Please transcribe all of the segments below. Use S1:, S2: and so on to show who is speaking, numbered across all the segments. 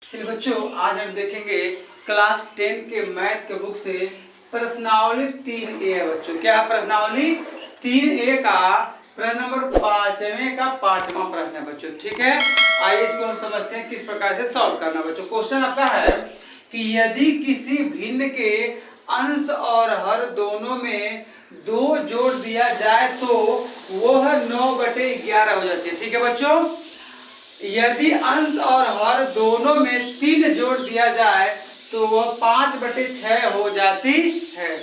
S1: चलिए बच्चों, आज हम देखेंगे क्लास 10 के मैथ के बुक से प्रश्नावली 3A है बच्चों। क्या प्रश्नावली 3A का प्रश्न नंबर 5वें का 5वां प्रश्न है बच्चों। ठीक है, आइए इसको हम समझते हैं किस प्रकार से सॉल्व करना बच्चों। क्वेश्चन आपका है कि यदि किसी भिन्न के अंश और हर दोनों में 2 जोड़ दिया जाए तो वह 9/11 हो जाती है। ठीक है बच्चों, यदि अंश और हर दोनों में 3 जोड़ दिया जाए तो वह 5/6 हो जाती है।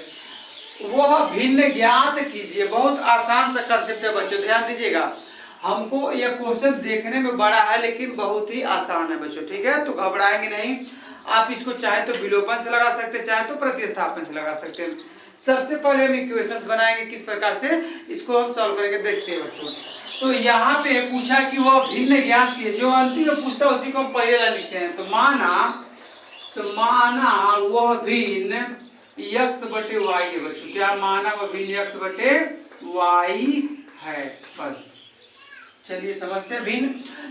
S1: वह भिन्न ज्ञात कीजिए। बहुत आसान सा कंसेप्ट है बच्चों, ध्यान दीजिएगा। हमको यह क्वेश्चन देखने में बड़ा है लेकिन बहुत ही आसान है बच्चों। ठीक है, तो घबराएंगे नहीं। आप इसको चाहे तो विलोपन से लगा सकते हैं, चाहे तो प्रतिस्थापन से लगा सकते हैं। सबसे पहले हम इक्वेशंस बनाएंगे, किस प्रकार से इसको हम सॉल्व करेंगे देखते हैं बच्चों। तो यहाँ पे पूछा कि वह भिन्न ज्ञात कीजिए। जो अंतिम में पूछता है उसी को हम पहले ला लिखते हैं। तो माना वह भिन्न x/y है बच्चों। क्या माना वह भिन्न x/y है, बस। चलिए समझते हैं भिन्न।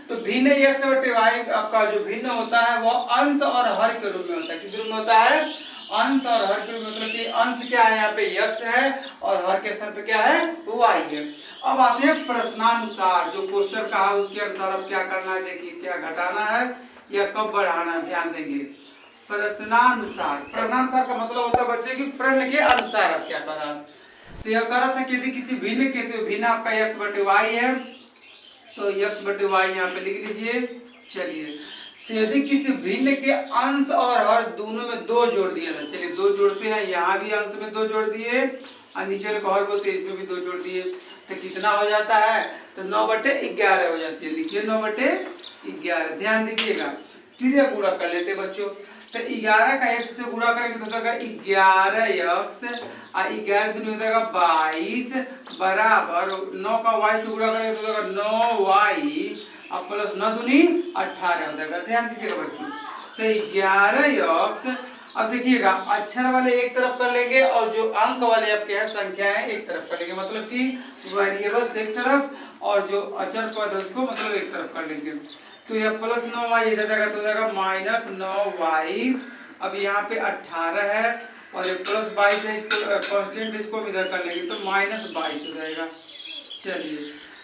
S1: तो भिन्न x/y आपका जो भिन्न होता है वह अंश और हर के रूप में होता है। किस रूप में होता है? अंश और हर के रूप में। मतलब कि अंश क्या है यहाँ पे x है और हर के स्थान पे क्या है? y है। अब आते हैं प्रश्नानुसार। जो क्वेश्चन कहा उसके अनुसार अब क्या करना है, देखिए क्या घटाना है या कब बढ़ाना है, ध्यान देंगे। प्रश्नानुसार का मतलब होता है बच्चे की प्रश्न के अनुसार आप क्या कर रहा है। तो यह कह रहा था कि यदि किसी भिन्न के, तो भिन्न आपका x/y है तो x/y यहाँ पे लिख लीजिए। चलिए, तो यदि किसी भिन्न के अंश और हर दोनों में 2 जोड़ दिया था। चलिए 2 जोड़ते हैं, यहाँ भी अंश में 2 जोड़ दिए और नीचे वाले को हर बोलते हैं, इसमें भी 2 जोड़ दिए। तो कितना हो जाता है? तो 9/11 हो जाती है। लिखिए 9/11। ध्यान दीजिएगा, तीसरा गुणा कर लेते बच्चों। तो 11 का x से गुणा करेंगे तो होगा 11x और 11 दूनी हो जाएगा 22 बराबर 9 का y से गुणा करेंगे तो होगा 9y और प्लस 9 दूनी 18 हो जाएगा। ध्यान दीजिएगा बच्चों। तो 11x, अब देखिएगा अक्षर वाले एक तरफ कर लेंगे और जो अंक वाले आपके हैं संख्या है एक तरफ कर लेंगे। मतलब कि वेरिएबल्स एक तरफ और जो अचर पद है उसको मतलब एक तरफ कर लेंगे। तो यह प्लस 9y इधर जाएगा तो हो जाएगा -9y। अब यहाँ पे 18 है और ये प्लस 22 है, इसको कांस्टेंट इसको हम इधर कर लेंगे तो -22 हो जाएगा। चलिए,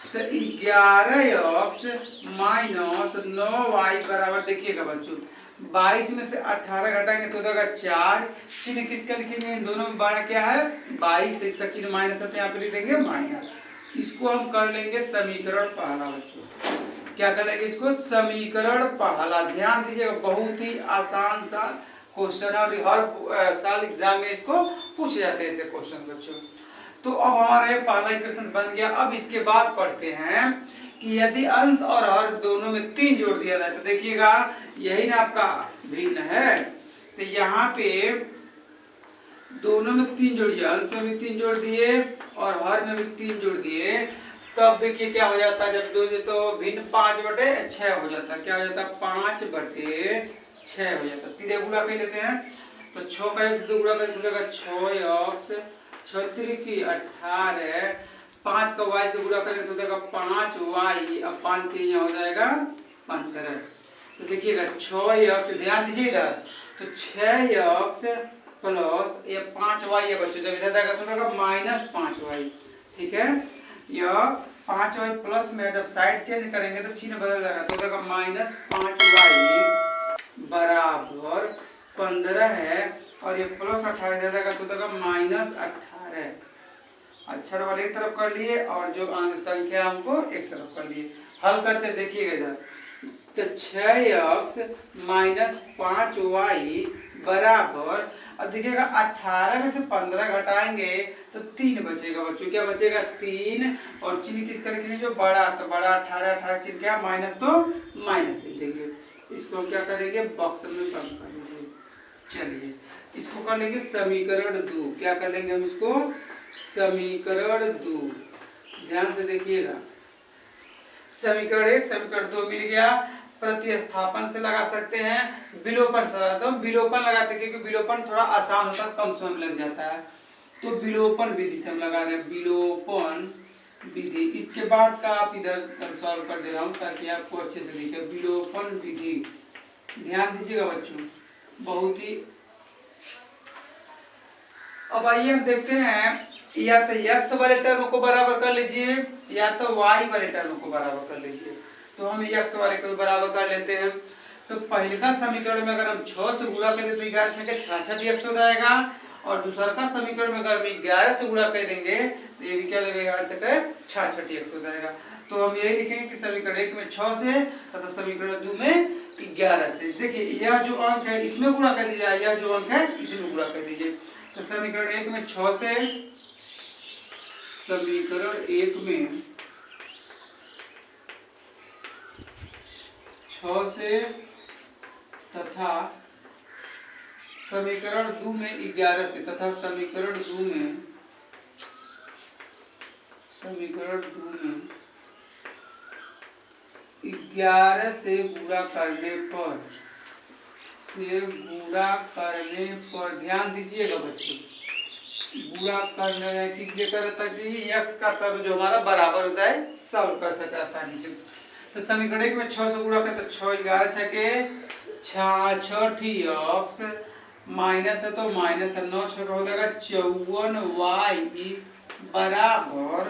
S1: तो 11x - 9y बराबर, देखिएगा बच्चों 22 में से 18 घटाएंगे तो हो जाएगा 4। चिन्ह किसका लिखेंगे? इन दोनों में बड़ा क्या है? 22, तो इसका चिन्ह माइनस है तो यहाँ पे लिख देंगे माइनस। इसको हम कर लेंगे समीकरण पहला बच्चों। क्या कर लेंगे इसको? समीकरण पहला। ध्यान दीजिएगा, बहुत ही आसान सा क्वेश्चन है और हर साल एग्जाम में इसको पूछे जाते हैं ऐसे क्वेश्चन बच्चों। तो अब हमारा ये पहला इक्वेशन बन गया। अब इसके बाद पढ़ते हैं कि यदि अंश और हर दोनों में 3 जोड़ दिया जाए तो देखिएगा यही ना आपका भिन्न है। तो यहाँ पे दोनों में 3 जोड़िए, अंश में भी 3 जोड़ दिए और हर में भी 3 जोड़ दिए। तो अब देखिए क्या हो जाता है, जब जोड़ दे तो भिन्न 5/6 हो जाता है। क्या हो जाता है? 5/6 हो जाता है। तीन गुणा कर लेते हैं तो 6 का 1 से गुणा कर देगा 6x 6 की 18, 5 का y से गुणा करेंगे तो देगा 5y, अब 5 3 हो जाएगा 15। तो देखिएगा 6x, ध्यान दीजिए इधर, तो 6x प्लस ये 5y है बच्चों। जब इधर जाएगा तो देगा -5y। ठीक है, यह 5y प्लस में जब साइड चेंज करेंगे तो चिन्ह बदल जाएगा तो देगा -5y बराबर 15 है और ये प्लस 18 इधर जाएगा तो देगा -18। अक्षर वाले एक तरफ कर लिए और जो संख्या हमको एक तरफ कर लिए। हल करते देखिएगा इधर, तो 6x - 5y बराबर, अब देखिएगा 18 में से 15 घटाएंगे तो 3 बचेगा बच्चों। क्या बचेगा? 3 और चिन्ह किसका लिखेंगे? जो बड़ा, तो बड़ा 18 चिन्ह क्या माइनस, तो माइनस लिख देंगे। इसको क्या करेंगे? बॉक्स में बंद कर दीजिए। चलिए, इसको कर लेंगे समीकरण 2। क्या कर लेंगे हम इसको? समीकरण 2। ध्यान से देखिएगा, समीकरण 1 समीकरण 2 मिल गया। प्रतिस्थापन से लगा सकते हैं, विलोपन से लगा, तो विलोपन लगाते हैं क्योंकि विलोपन थोड़ा आसान होता है, कम समय में लग जाता है। तो विलोपन विधि से हम लगा रहे हैं, विलोपन विधि। इसके बाद का आप इधर सॉल्व कर दे रहा हूँ ताकि आपको अच्छे से दिखे। विलोपन विधि, ध्यान दीजिएगा बच्चों, बहुत ही। अब आइए हम देखते हैं, या तो x वाले टर्म को बराबर कर लीजिए या तो y वाले टर्म को बराबर कर लीजिए। तो हम x वाले को बराबर कर लेते हैं। तो पहले का समीकरण में अगर हम 6 से गुणा कर दें तो 11 छके 66 x हो जाएगा, और दूसरा का समीकरण में अगर हम 11 से गुणा कर देंगे तो ये भी क्या हो जाएगा, 11 छके 66 x हो जाएगा। तो हम यही लिखेंगे कि समीकरण 1 में 6 से तथा समीकरण 2 में 11 से। देखिए यह जो अंक है इसमें गुणा कर दीजिए, यह जो अंक है इसमें गुणा कर दीजिए। तो समीकरण 1 में 6 से, समीकरण 1 में 6 से तथा समीकरण 2 में 11 से, तथा समीकरण 2 में 11 से गुणा करने पर ध्यान दीजिएगा बच्चों, गुणा करने किस लिए कर रहा था कि x का टर्म जो हमारा बराबर होता है सॉल्व कर सके आसानी से। तो समीकरण 1 में 6 से गुणा करते 6 11 छके 66 x माइनस है तो माइनस 9 छक हो जाएगा 54y बराबर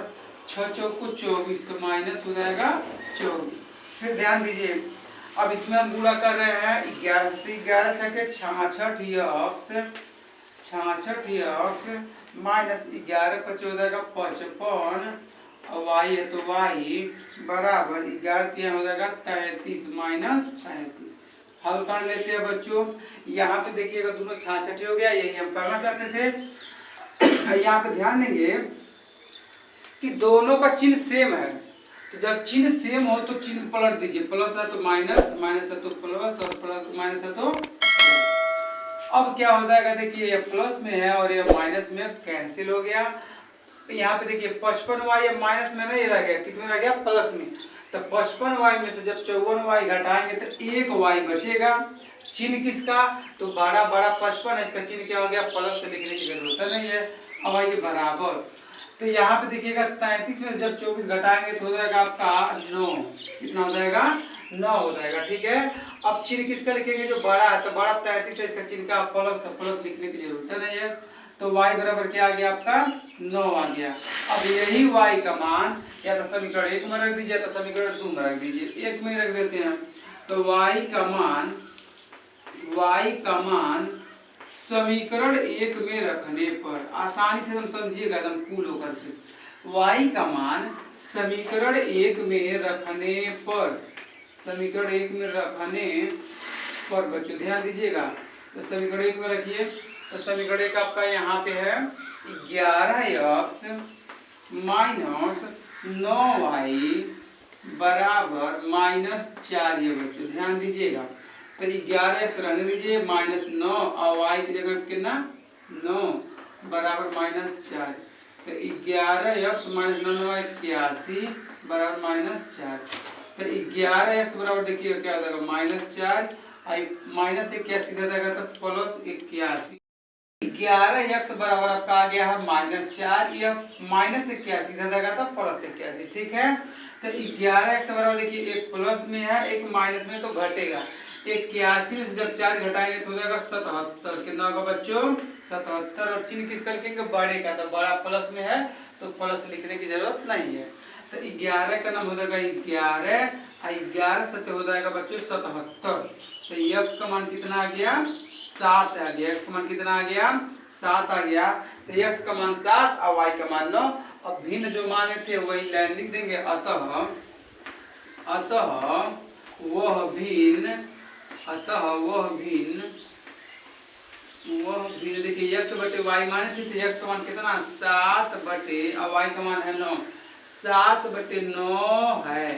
S1: 6 चौको 24, तो माइनस हो जाएगा 24। फिर ध्यान दीजिए, अब इसमें हम गुणा कर रहे हैं 11 छके 66 x माइनस 11 5 हो जाएगा 55, और y है तो y बराबर 11 हो जाएगा 33 माइनस 33। हल कर लेते हैं बच्चों। यहाँ पे देखिएगा दोनों 66 हो गया, यही हम करना चाहते थे। यहाँ पे ध्यान देंगे कि दोनों का चिन्ह सेम है, तो जब चिन्ह सेम हो तो चिन्ह पलट दीजिए, प्लस है तो माइनस, माइनस है तो प्लस, और प्लस माइनस है तो। अब क्या हो जाएगा, देखिए ये प्लस में है और ये माइनस में कैंसिल हो गया। यहाँ पे देखिए 55y माइनस में नहीं रह गया, किसमें रह गया, प्लस में। तो 55y में से जब 54y घटाएंगे तो 1y बचेगा। चिन्ह किसका, तो बड़ा 55 है, इसका चिन्ह क्या हो गया, प्लस, तो लिखने की जरूरत नहीं है। अब आइए बराबर, तो यहाँ पे देखिएगा 33 में जब 24 घटाएंगे तो हो जाएगा आपका 9, कितना हो जाएगा, 9 हो जाएगा। ठीक है, अब चिन्ह किसका लिखेंगे, जो बड़ा है, तो बड़ा 33 है, इसका चिन्ह का प्लस, तो प्लस लिखने की जरूरत नहीं है। तो y बराबर क्या आ गया आपका, 9 आ गया। अब यही y का मान या तो समीकरण 1 में रख दीजिए या तो समीकरण 2 में रख दीजिए। 1 में रख देते हैं, तो y का मान समीकरण 1 में रखने पर, आसानी से हम समझिएगा एकदम कूल होकर के, y का मान समीकरण 1 में रखने पर, समीकरण 1 में रखने पर बच्चों ध्यान दीजिएगा। तो समीकरण 1 में रखिए, तो समीकरण 1 आपका यहाँ पे है 11x माइनस 9y बराबर माइनस 4, ये बच्चों ध्यान दीजिएगा। तो 11x रहने दीजिए, माइनस 9 और y की जगह कितना 9 बराबर माइनस 4। तो 11x माइनस 9y 81 बराबर माइनस 4। तो 11x बराबर देखिए क्या हो जाएगा, माइनस 4, माइनस 81 इधर जाएगा तो प्लस 81। 11x बराबर आपका आ गया है माइनस 4, यह माइनस 81 इधर जाएगा तो प्लस 81। ठीक है, तो 11x बराबर देखिए एक प्लस में है एक माइनस में, तो घटेगा। 81 में से जब 4 घटाएंगे तो हो जाएगा 77, कितना होगा बच्चों, 77। और चिन्ह किसका लिखेंगे, बड़े का, तो बड़ा प्लस में है तो प्लस लिखने की जरूरत नहीं है। तो 11 का नाम हो जाएगा 11, 11 से हो जाएगा बच्चों 77। तो x का मान कितना आ गया, 7 आ गया। x का मान कितना आ गया, 7 आ गया। तो x का मान 7 और y का मान 9। अब भिन्न जो माने थे वही लाइन लिख देंगे, अतः वह भिन्न देखिए x बटे y माने थे, तो x का मान कितना 7 बटे, और y का मान है 9, 7 बटे 9 है।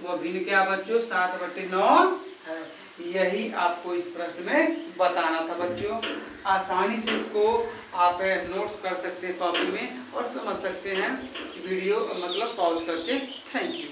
S1: वह भिन्न क्या बच्चों, 7 बटे 9 है। यही आपको इस प्रश्न में बताना था बच्चों। आसानी से इसको आप नोट्स कर सकते हैं कॉपी में और समझ सकते हैं वीडियो मतलब पॉज करके। Thank you.